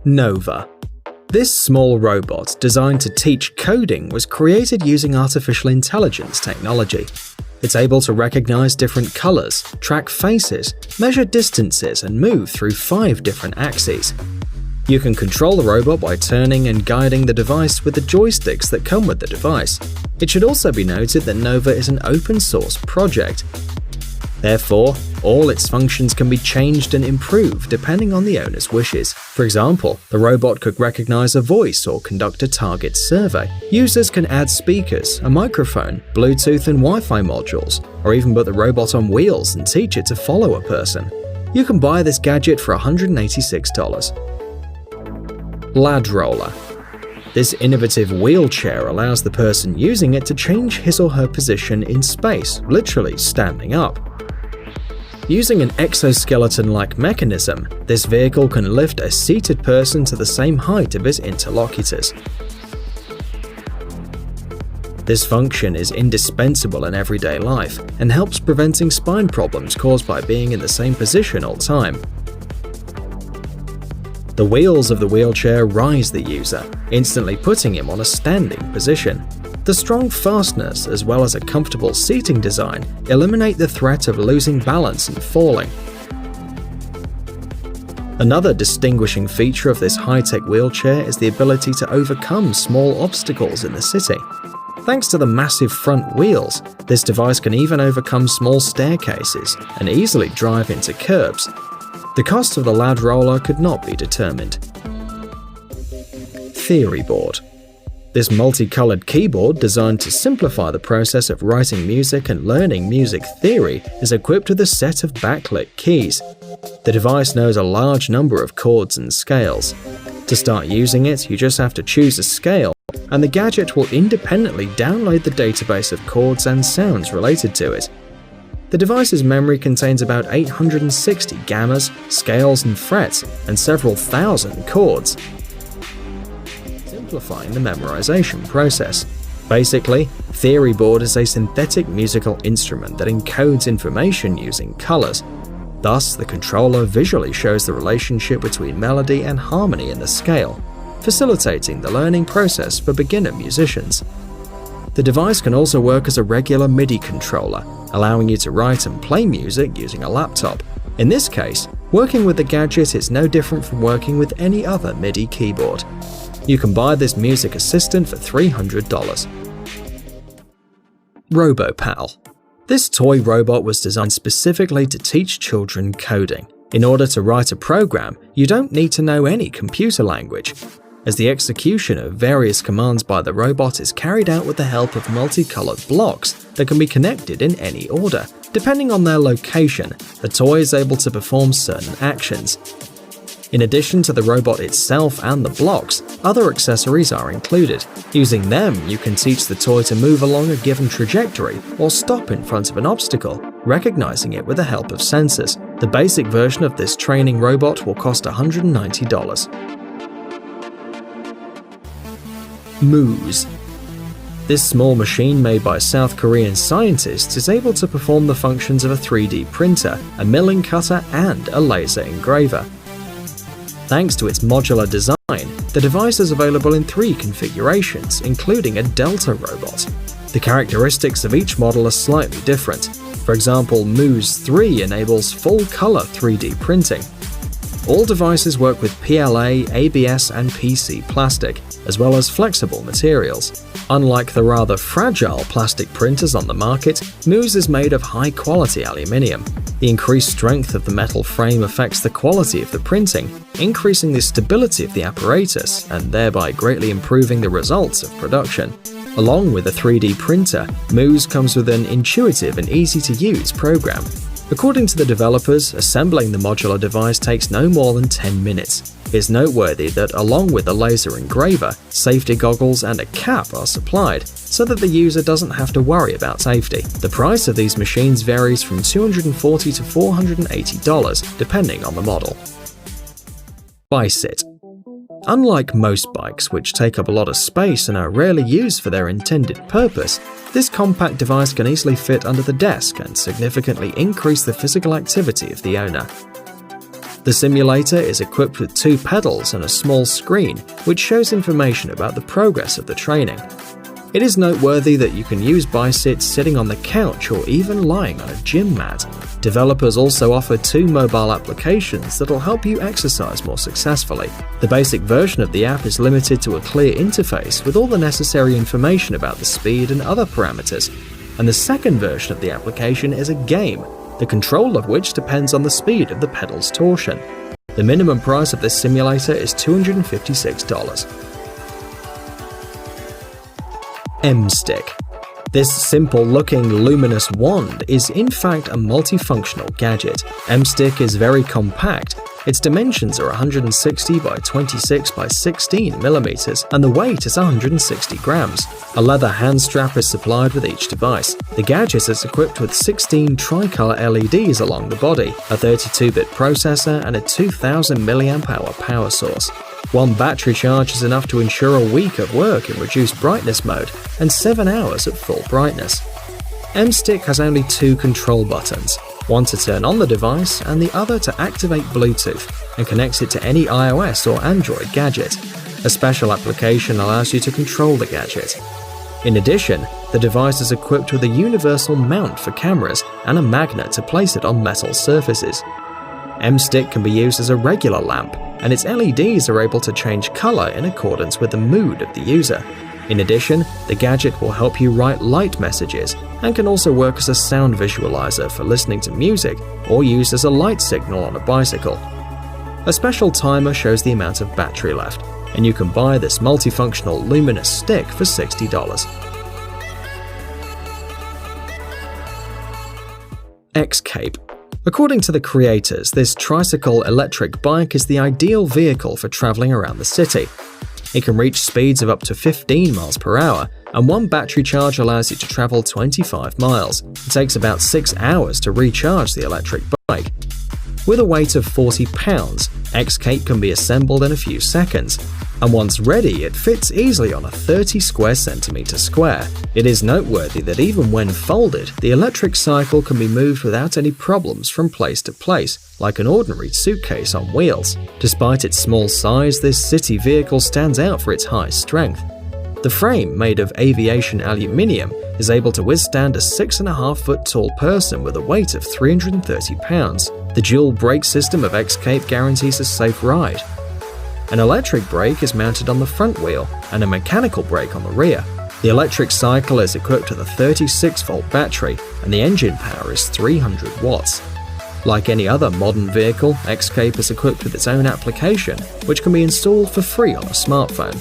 Nova. This small robot, designed to teach coding, was created using artificial intelligence technology. It's able to recognize different colors, track faces, measure distances, and move through 5 different axes. You can control the robot by turning and guiding the device with the joysticks that come with the device. It should also be noted that Nova is an open-source project. Therefore, all its functions can be changed and improved depending on the owner's wishes. For example, the robot could recognize a voice or conduct a target survey. Users can add speakers, a microphone, Bluetooth and Wi-Fi modules, or even put the robot on wheels and teach it to follow a person. You can buy this gadget for $186. Lad Roller. This innovative wheelchair allows the person using it to change his or her position in space, literally standing up. Using an exoskeleton-like mechanism, this vehicle can lift a seated person to the same height of his interlocutors. This function is indispensable in everyday life and helps preventing spine problems caused by being in the same position all time. The wheels of the wheelchair rise the user, instantly putting him on a standing position. The strong fasteners, as well as a comfortable seating design, eliminate the threat of losing balance and falling. Another distinguishing feature of this high-tech wheelchair is the ability to overcome small obstacles in the city. Thanks to the massive front wheels, this device can even overcome small staircases and easily drive into curbs. The cost of the Lad Roller could not be determined. Theory board. This multicolored keyboard, designed to simplify the process of writing music and learning music theory, is equipped with a set of backlit keys. The device knows a large number of chords and scales. To start using it, you just have to choose a scale, and the gadget will independently download the database of chords and sounds related to it. The device's memory contains about 860 gammas, scales and frets, and several thousand chords, simplifying the memorization process. Basically, Theory board is a synthetic musical instrument that encodes information using colors. Thus, the controller visually shows the relationship between melody and harmony in the scale, facilitating the learning process for beginner musicians. The device can also work as a regular MIDI controller, allowing you to write and play music using a laptop. In this case, working with the gadget is no different from working with any other MIDI keyboard. You can buy this music assistant for $300. RoboPal. This toy robot was designed specifically to teach children coding. In order to write a program, you don't need to know any computer language, as the execution of various commands by the robot is carried out with the help of multicolored blocks that can be connected in any order. Depending on their location, the toy is able to perform certain actions. In addition to the robot itself and the blocks, other accessories are included. Using them, you can teach the toy to move along a given trajectory or stop in front of an obstacle, recognizing it with the help of sensors. The basic version of this training robot will cost $190. Moose. This small machine made by South Korean scientists is able to perform the functions of a 3D printer, a milling cutter, and a laser engraver. Thanks to its modular design, the device is available in 3 configurations, including a Delta robot. The characteristics of each model are slightly different. For example, Moose 3 enables full-color 3D printing. All devices work with PLA, ABS, and PC plastic, as well as flexible materials. Unlike the rather fragile plastic printers on the market, Moose is made of high-quality aluminium. The increased strength of the metal frame affects the quality of the printing, increasing the stability of the apparatus and thereby greatly improving the results of production. Along with a 3D printer, Moose comes with an intuitive and easy-to-use program. According to the developers, assembling the modular device takes no more than 10 minutes. It's noteworthy that along with the laser engraver, safety goggles and a cap are supplied, so that the user doesn't have to worry about safety. The price of these machines varies from $240 to $480, depending on the model. Bicyt. Unlike most bikes, which take up a lot of space and are rarely used for their intended purpose, this compact device can easily fit under the desk and significantly increase the physical activity of the owner. The simulator is equipped with 2 pedals and a small screen, which shows information about the progress of the training. It is noteworthy that you can use Bicep sitting on the couch or even lying on a gym mat. Developers also offer 2 mobile applications that will help you exercise more successfully. The basic version of the app is limited to a clear interface with all the necessary information about the speed and other parameters. And the second version of the application is a game, the control of which depends on the speed of the pedal's torsion. The minimum price of this simulator is $256. M-Stick. This simple-looking luminous wand is in fact a multifunctional gadget. M-Stick is very compact. Its dimensions are 160 by 26 by 16 millimeters, and the weight is 160 grams. A leather hand strap is supplied with each device. The gadget is equipped with 16 tricolor LEDs along the body, a 32-bit processor, and a 2000 mAh power source. One battery charge is enough to ensure a week of work in reduced brightness mode and 7 hours at full brightness. M-Stick has only 2 control buttons, one to turn on the device and the other to activate Bluetooth, and connects it to any iOS or Android gadget. A special application allows you to control the gadget. In addition, the device is equipped with a universal mount for cameras and a magnet to place it on metal surfaces. M-Stick can be used as a regular lamp, and its LEDs are able to change color in accordance with the mood of the user. In addition, the gadget will help you write light messages and can also work as a sound visualizer for listening to music or used as a light signal on a bicycle. A special timer shows the amount of battery left, and you can buy this multifunctional luminous stick for $60. X-Cape. According to the creators, this tricycle electric bike is the ideal vehicle for traveling around the city. It can reach speeds of up to 15 miles per hour, and one battery charge allows you to travel 25 miles. It takes about 6 hours to recharge the electric bike. With a weight of 40 pounds, X-Cape can be assembled in a few seconds, and once ready, it fits easily on a 30 square centimeter square. It is noteworthy that even when folded, the electric cycle can be moved without any problems from place to place, like an ordinary suitcase on wheels. Despite its small size, this city vehicle stands out for its high strength. The frame, made of aviation aluminium, is able to withstand a 6.5-foot tall person with a weight of 330 pounds. The dual brake system of X-Cape guarantees a safe ride. An electric brake is mounted on the front wheel and a mechanical brake on the rear. The electric cycle is equipped with a 36-volt battery, and the engine power is 300 watts. Like any other modern vehicle, X-Cape is equipped with its own application, which can be installed for free on a smartphone.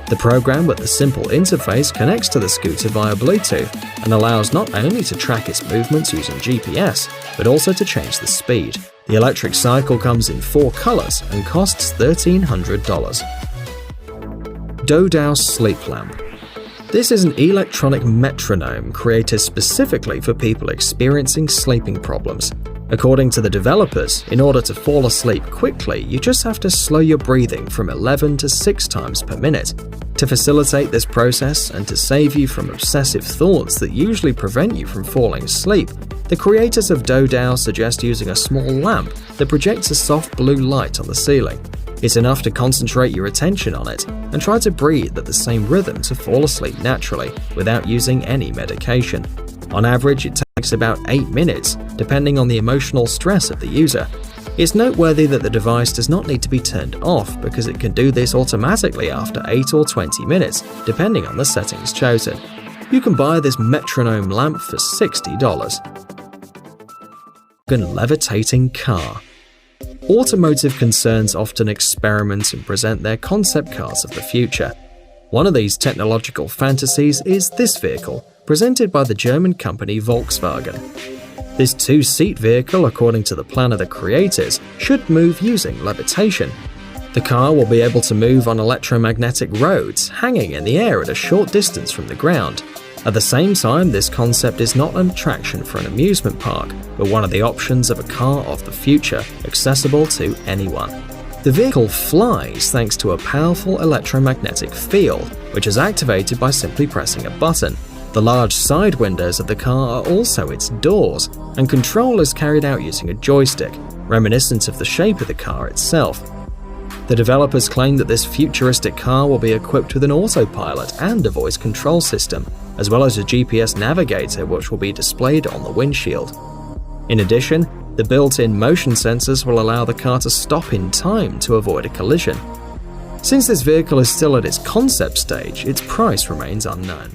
The program with the simple interface connects to the scooter via Bluetooth and allows not only to track its movements using GPS, but also to change the speed. The electric cycle comes in 4 colors and costs $1,300. Dodow Sleep Lamp. This is an electronic metronome created specifically for people experiencing sleeping problems. According to the developers, in order to fall asleep quickly, you just have to slow your breathing from 11 to 6 times per minute. To facilitate this process and to save you from obsessive thoughts that usually prevent you from falling asleep, the creators of Dodow suggest using a small lamp that projects a soft blue light on the ceiling. It's enough to concentrate your attention on it and try to breathe at the same rhythm to fall asleep naturally without using any medication. On average, it takes about 8 minutes, depending on the emotional stress of the user. It's noteworthy that the device does not need to be turned off because it can do this automatically after 8 or 20 minutes, depending on the settings chosen. You can buy this metronome lamp for $60. Levitating car. Automotive concerns often experiment and present their concept cars of the future. One of these technological fantasies is this vehicle, presented by the German company Volkswagen. This 2-seat vehicle, according to the plan of the creators, should move using levitation. The car will be able to move on electromagnetic roads, hanging in the air at a short distance from the ground. At the same time, this concept is not an attraction for an amusement park, but one of the options of a car of the future, accessible to anyone. The vehicle flies thanks to a powerful electromagnetic field, which is activated by simply pressing a button. The large side windows of the car are also its doors, and control is carried out using a joystick. reminiscent of the shape of the car itself. The developers claim that this futuristic car will be equipped with an autopilot and a voice control system, as well as a GPS navigator which will be displayed on the windshield. In addition, the built-in motion sensors will allow the car to stop in time to avoid a collision. Since this vehicle is still at its concept stage, its price remains unknown.